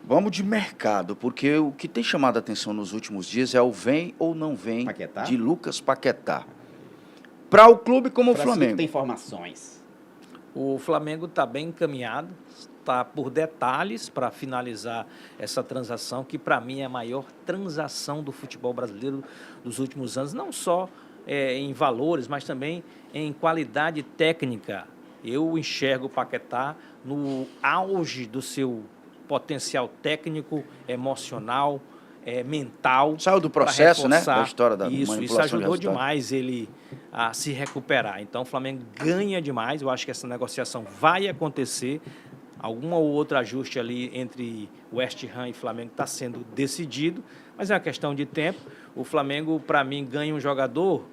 Vamos de mercado, porque o que tem chamado a atenção nos últimos dias é o vem ou não vem Paquetá? de Lucas Paquetá. Para o clube como o Francisco Flamengo. tem informações. O Flamengo está bem encaminhado, está por detalhes para finalizar essa transação, que para mim é a maior transação do futebol brasileiro dos últimos anos, não só em valores, mas também em qualidade técnica. Eu enxergo o Paquetá no auge do seu potencial técnico, emocional, mental. Saiu do processo, né? Da Da história da manipulação Isso ajudou de resultado. demais ele a se recuperar. Então o Flamengo ganha demais. Eu acho que essa negociação vai acontecer. Algum ou outro ajuste ali entre West Ham e Flamengo está sendo decidido, mas é uma questão de tempo. O Flamengo, para mim, ganha um jogador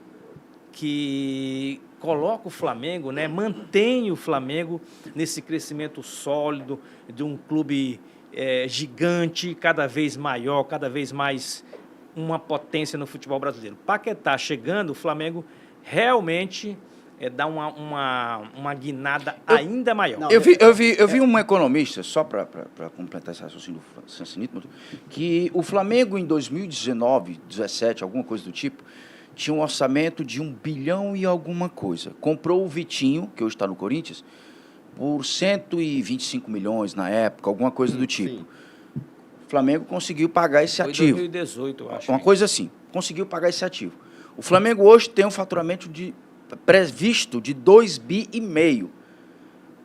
que coloca o Flamengo, né, mantém o Flamengo nesse crescimento sólido de um clube gigante, cada vez maior, cada vez mais uma potência no futebol brasileiro. Paquetá chegando, o Flamengo realmente dá uma guinada ainda maior. Não, Eu vi um economista, só para completar esse raciocínio do Sancinito, que o Flamengo em 2019, 17, alguma coisa do tipo, tinha um orçamento de 1 bilhão e alguma coisa. Comprou o Vitinho, que hoje está no Corinthians, por 125 milhões na época, alguma coisa do tipo. Sim. O Flamengo conseguiu pagar esse Foi ativo. 2018, eu acho. Uma coisa assim, conseguiu pagar esse ativo. O Flamengo hoje tem um faturamento previsto de 2,5 bi.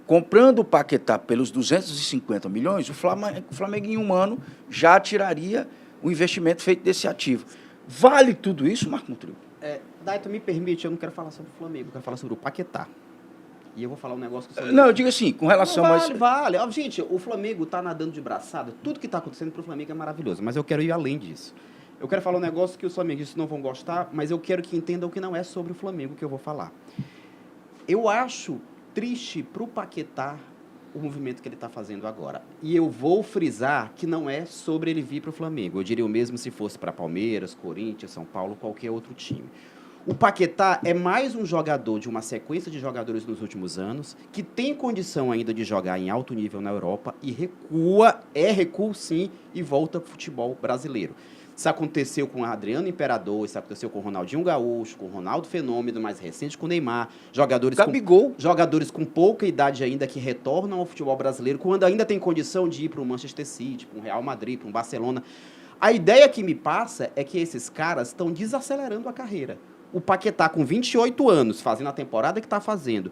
Comprando o Paquetá pelos 250 milhões, o Flamengo em um ano já tiraria o investimento feito desse ativo. Vale tudo isso, Marco Montreux? Daito, me permite, eu não quero falar sobre o Flamengo, eu quero falar sobre o Paquetá. E eu vou falar um negócio que Não, eu digo assim, com relação não, a... vale. Ó, gente, o Flamengo tá nadando de braçada, tudo que tá acontecendo pro Flamengo é maravilhoso, mas eu quero ir além disso. Eu quero falar um negócio que os flamenguistas não vão gostar, mas eu quero que entendam que não é sobre o Flamengo que eu vou falar. Eu acho triste pro Paquetá o movimento que ele está fazendo agora. E eu vou frisar que não é sobre ele vir para o Flamengo. Eu diria o mesmo se fosse para Palmeiras, Corinthians, São Paulo, qualquer outro time. O Paquetá é mais um jogador de uma sequência de jogadores nos últimos anos, que tem condição ainda de jogar em alto nível na Europa e recua sim, e volta para o futebol brasileiro. Isso aconteceu com o Adriano Imperador, isso aconteceu com o Ronaldinho Gaúcho, com o Ronaldo Fenômeno, mais recente com o Neymar, jogadores com pouca idade ainda que retornam ao futebol brasileiro, quando ainda tem condição de ir para o Manchester City, para um Real Madrid, para um Barcelona. A ideia que me passa é que esses caras estão desacelerando a carreira. O Paquetá, com 28 anos, fazendo a temporada que está fazendo,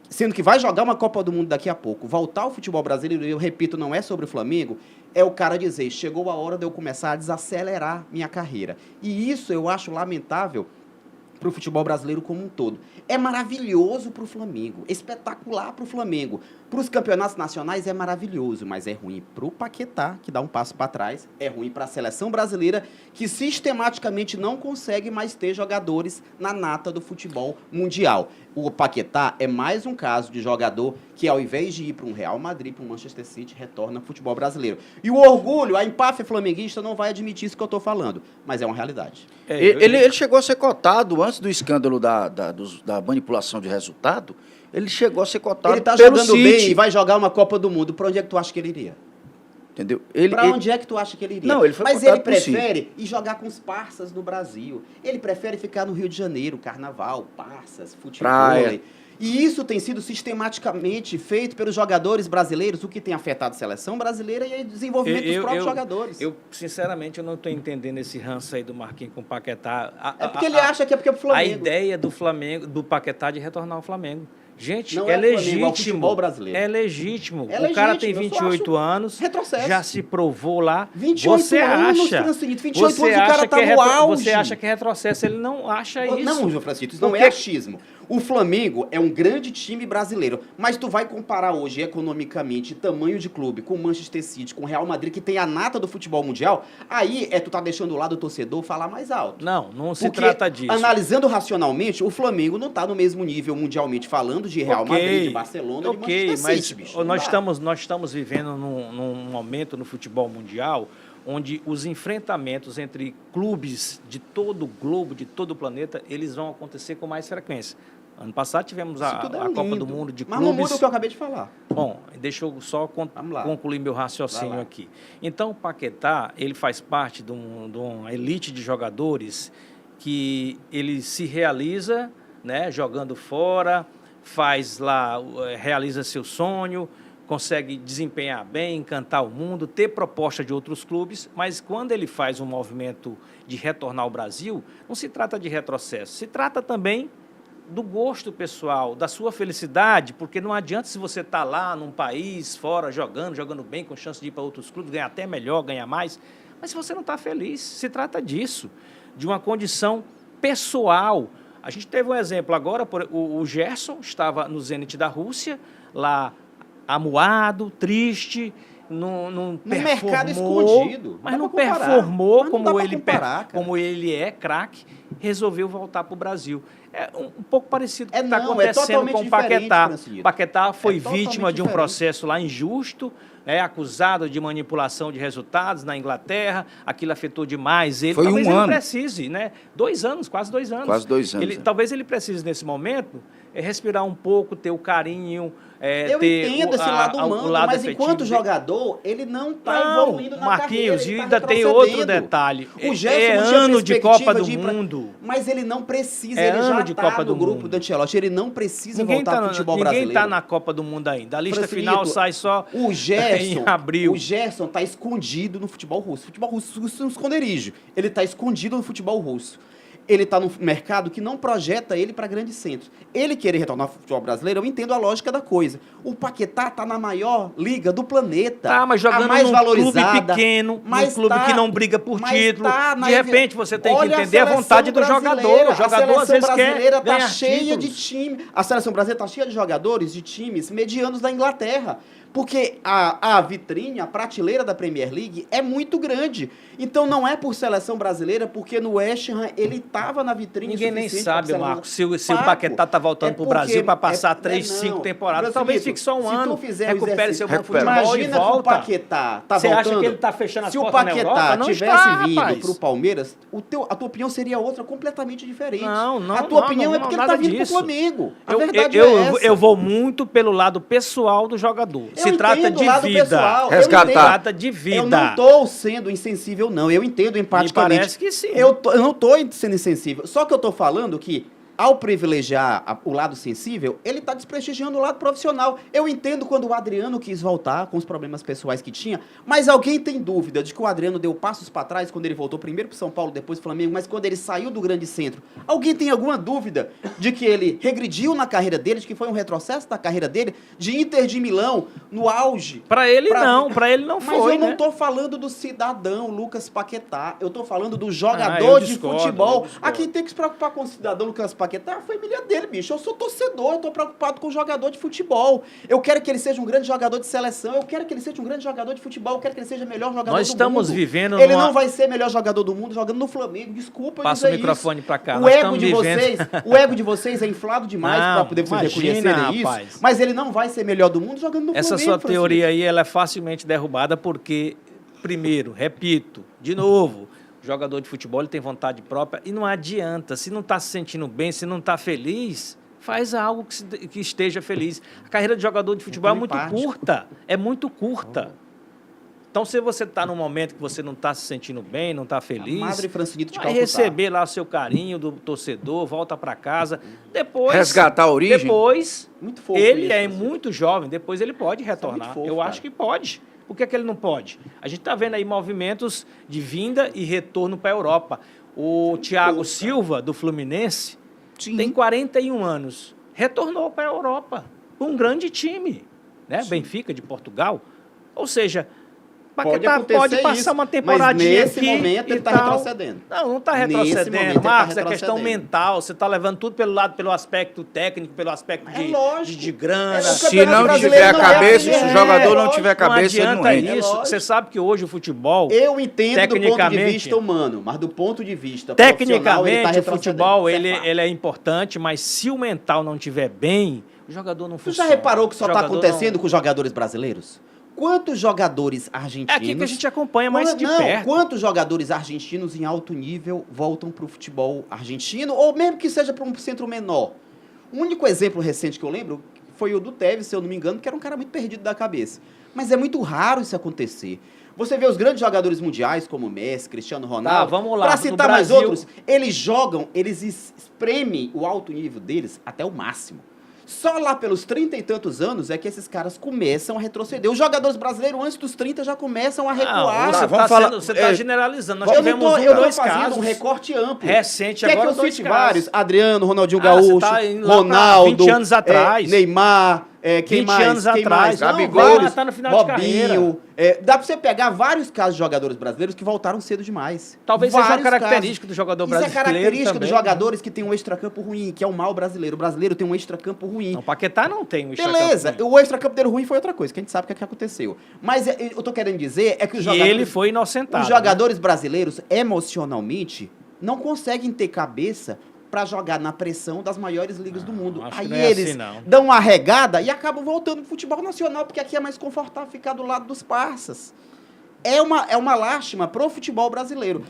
sendo que vai jogar uma Copa do Mundo daqui a pouco, voltar ao futebol brasileiro, eu repito, não é sobre o Flamengo, é o cara dizer, chegou a hora de eu começar a desacelerar minha carreira. E isso eu acho lamentável para o futebol brasileiro como um todo. É maravilhoso para o Flamengo, espetacular para o Flamengo. Para os campeonatos nacionais é maravilhoso, mas é ruim para o Paquetá, que dá um passo para trás, é ruim para a seleção brasileira, que sistematicamente não consegue mais ter jogadores na nata do futebol mundial. O Paquetá é mais um caso de jogador que, ao invés de ir para um Real Madrid, para um Manchester City, retorna ao futebol brasileiro. E o orgulho, a empáfia flamenguista não vai admitir isso que eu estou falando, mas é uma realidade. Ele chegou a ser cotado, antes do escândalo da manipulação de resultado, ele chegou a ser cotado ele está pelo jogando City. bem e vai jogar uma Copa do Mundo. Para onde é que tu acha que ele iria? Entendeu? Para onde é que tu acha que ele iria? Não, ele foi Mas cotado ele pro City. prefere ir jogar com os parças no Brasil. Ele prefere ficar no Rio de Janeiro, carnaval, parças, futebol. Praia. E isso tem sido sistematicamente feito pelos jogadores brasileiros, o que tem afetado a seleção brasileira e o desenvolvimento dos próprios jogadores. Sinceramente, eu não estou entendendo esse ranço aí do Marquinhos com o Paquetá. É porque ele acha que é porque é pro Flamengo. A ideia do Flamengo, do Paquetá de retornar ao Flamengo. Gente, Não é Flamengo, é o legítimo. futebol brasileiro. É legítimo. É O cara legítimo, tem eu só 28 acho anos, retrocesso. já se provou lá. 28 você anos, acha, Francinito, 28 você anos, o cara acha tá que é no auge. Você acha que é retrocesso, ele não acha isso. Não, João Francisco, isso não Porque- é achismo. O Flamengo é um grande time brasileiro, mas tu vai comparar hoje economicamente tamanho de clube com o Manchester City, com o Real Madrid, que tem a nata do futebol mundial, aí tu tá deixando o lado do torcedor falar mais alto. Não se Porque, trata disso. analisando racionalmente, o Flamengo não tá no mesmo nível mundialmente falando de Real Madrid, de Barcelona, de Manchester mas City, bicho. nós estamos vivendo num momento no futebol mundial onde os enfrentamentos entre clubes de todo o globo, de todo o planeta, eles vão acontecer com mais frequência. Ano passado tivemos Isso tudo é a Copa lindo, do Mundo de mas não clubes. muda o que eu acabei de falar. Bom, deixa eu só Vamos lá. concluir meu Vai raciocínio lá. aqui. Então, o Paquetá, ele faz parte de uma elite de jogadores que ele se realiza, né, jogando fora, faz lá, realiza seu sonho, consegue desempenhar bem, encantar o mundo, ter proposta de outros clubes, mas quando ele faz um movimento de retornar ao Brasil, não se trata de retrocesso, se trata também do gosto pessoal, da sua felicidade, porque não adianta se você está lá num país, fora, jogando bem, com chance de ir para outros clubes, ganhar até melhor, ganhar mais, mas se você não está feliz, se trata disso, de uma condição pessoal. A gente teve um exemplo agora, o Gerson estava no Zenit da Rússia, lá amuado, triste, não mercado performou, escondido. mas não Dá pra comparar. performou Mas não dá pra comparar, cara. como ele é craque, resolveu voltar para o Brasil. É um pouco parecido com o que está É acontecendo totalmente com o diferente, Paquetá. Francisco. Paquetá foi totalmente vítima de um diferente. processo lá injusto, acusado de manipulação de resultados na Inglaterra, aquilo afetou demais ele. Foi Talvez um ele ano. precise, né? 2 anos, quase 2 anos. Quase 2 anos, é. Talvez ele precise, nesse momento, respirar um pouco, ter o carinho, Eu ter entendo esse lado humano, o lado mas afetivo enquanto dele. jogador, ele não está Não, evoluindo na Marquinhos, carreira. e ainda tem outro detalhe. O Gerson É não tinha ano de perspectiva Copa do de ir pra- Mundo. Mas ele não precisa, É ele ano já de está Copa no do grupo Mundo. do Ancelotti, ele não precisa Ninguém voltar ao futebol ninguém brasileiro. está na Copa do Mundo ainda. A lista Francisco, final sai só o Gerson, em abril. O Gerson está escondido no futebol russo. O futebol russo é um esconderijo. Ele está escondido no futebol russo. Ele está no mercado que não projeta ele para grandes centros. Ele querer retornar ao futebol brasileiro, eu entendo a lógica da coisa. O Paquetá está na maior liga do planeta. Tá, mas jogando a mais num valorizada, clube pequeno, mas num clube tá- que não briga por mas título. tá na De repente, você tem que Olha entender a seleção vontade do jogador. brasileira. O jogador, a às seleção vezes, brasileira quer ganhar tá cheia títulos. de time. A seleção brasileira está cheia de jogadores de times medianos da Inglaterra. Porque a vitrine, a prateleira da Premier League é muito grande. Então não é por seleção brasileira, porque no West Ham ele estava na vitrine Ninguém nem suficiente pra sabe, seleção. Marcos, se o Papo. Paquetá está voltando para o Brasil para passar 3, não. 5 temporadas. Francisco, Talvez fique só um se ano, tu fizer o recupere exercício- seu bom Recupera. futebol e Imagina que o volta. Paquetá tá Você voltando. acha que ele tá fechando as Se o portas na Paquetá Europa? Não tivesse está, vindo rapaz. pro Palmeiras, a tua opinião seria outra completamente diferente. Não, A tua não, opinião não, é porque não, ele tá nada vindo disso. pro Flamengo. A Eu, verdade eu, é essa. eu vou muito pelo lado pessoal do jogador. Se Eu trata entendo o de lado vida. pessoal, eu Resgatar. Se entendo. trata de vida. Eu não estou sendo insensível, não. Eu entendo empaticamente. Me parece que sim. Eu não estou sendo insensível. Só que eu estou falando que, ao privilegiar o lado sensível, ele está desprestigiando o lado profissional. Eu entendo quando o Adriano quis voltar com os problemas pessoais que tinha, mas alguém tem dúvida de que o Adriano deu passos para trás quando ele voltou primeiro para São Paulo, depois para o Flamengo, mas quando ele saiu do grande centro? Alguém tem alguma dúvida de que ele regrediu na carreira dele, de que foi um retrocesso da carreira dele, de Inter de Milão, no auge? Para ele Pra- não, para ele não Mas foi, eu não né? estou falando do cidadão Lucas Paquetá. Eu estou falando do eu jogador de discordo, futebol. eu discordo. A quem tem que se preocupar com o cidadão Lucas Paquetá é a família dele, bicho. Eu sou torcedor, eu estou preocupado com o jogador de futebol. Eu quero que ele seja um grande jogador de seleção. Eu quero que ele seja um grande jogador de futebol. Eu quero que ele seja o melhor jogador Nós do estamos mundo. vivendo Ele numa- não vai ser melhor jogador do mundo jogando no Flamengo. Desculpa, eu Passa o dizer microfone isso. pra cá. O Nós ego estamos de vivendo- vocês, o ego de vocês é inflado demais Não, para poder vocês imagina, reconhecerem rapaz. isso. Mas ele não vai ser melhor do mundo jogando no Essa Flamengo. sua teoria aí, ela é facilmente derrubada porque, primeiro, repito, de novo, o jogador de futebol ele tem vontade própria e não adianta. Se não está se sentindo bem, se não está feliz, faz algo que esteja feliz. A carreira de jogador de futebol é muito empático. curta. É muito curta. Então, se você está num momento que você não está se sentindo bem, não está feliz, Madre Francinito de vai Calcutá. receber lá o seu carinho do torcedor, volta para casa. Depois, Resgatar a origem. Depois, Muito fofo ele isso, é Francisco. muito jovem, depois ele pode retornar. muito fofo, Eu cara. acho que pode. Por que ele não pode? A gente está vendo aí movimentos de vinda e retorno para a Europa. O Thiago Silva, do Fluminense, tem 41 anos. Retornou para a Europa. Um grande time. Né? Benfica, de Portugal. Ou seja, Paquetá pode passar isso, uma temporadinha mas nesse aqui momento e ele está tal. retrocedendo. Não está Nesse retrocedendo. momento ele tá Marcos, é questão retrocedendo. mental. Você está levando tudo pelo aspecto técnico, pelo aspecto É lógico. de grana. É, o Se campeonato não brasileiro tiver a não é cabeça, assim, se o é, jogador não lógico. tiver a cabeça, ele não adianta rende. isso. lógico. Você sabe que hoje o futebol, Eu entendo do ponto de Tecnicamente- vista humano, mas do ponto de vista profissional, ele tá tecnicamente, o retrocedendo. futebol Isso é ele, fato. ele é importante, mas se o mental não estiver bem, o jogador não Tu funciona. já reparou que só O está jogador acontecendo não- com os jogadores brasileiros? Quantos jogadores argentinos... É aqui que a gente acompanha mais de perto. Quantos jogadores argentinos em alto nível voltam para o futebol argentino, ou mesmo que seja para um centro menor? O único exemplo recente que eu lembro foi o do Tevez, se eu não me engano, que era um cara muito perdido da cabeça. Mas é muito raro isso acontecer. Você vê os grandes jogadores mundiais, como Messi, Cristiano Ronaldo, vamos lá. para No citar mais Brasil- outros, eles jogam, eles espremem o alto nível deles até o máximo. Só lá pelos 30 e tantos anos é que esses caras começam a retroceder. Os jogadores brasileiros, antes dos 30, já começam a recuar. Não, você está generalizando. Nós eu tivemos não tô, eu tô dois fazendo casos um recorte amplo. recente Quer agora, que eu dois cite casos. vários? Adriano, Ronaldinho Você Gaúcho, tá indo lá pra Ronaldo, 20 anos atrás. Neymar, quem 20 mais? anos Quem atrás. mais? Não, Gabigol, vários, tá no final de carreira. Robinho. Dá pra você pegar vários casos de jogadores brasileiros que voltaram cedo demais. Talvez seja uma Vários característica casos. do jogador Isso é brasileiro característica também. dos jogadores que tem um extracampo ruim, que é o mal brasileiro. O brasileiro tem um extracampo ruim. Não, o Paquetá não tem um Beleza, extracampo ruim. o extracampo dele ruim foi outra coisa, que a gente sabe o que aconteceu. Mas eu tô querendo dizer é que os E jogadores... ele foi inocentado. Os jogadores brasileiros, emocionalmente, não conseguem ter cabeça para jogar na pressão das maiores ligas do mundo. acho que Aí não é eles assim, não. dão uma regada e acabam voltando pro futebol nacional, porque aqui é mais confortável ficar do lado dos parças. É uma lástima pro futebol brasileiro.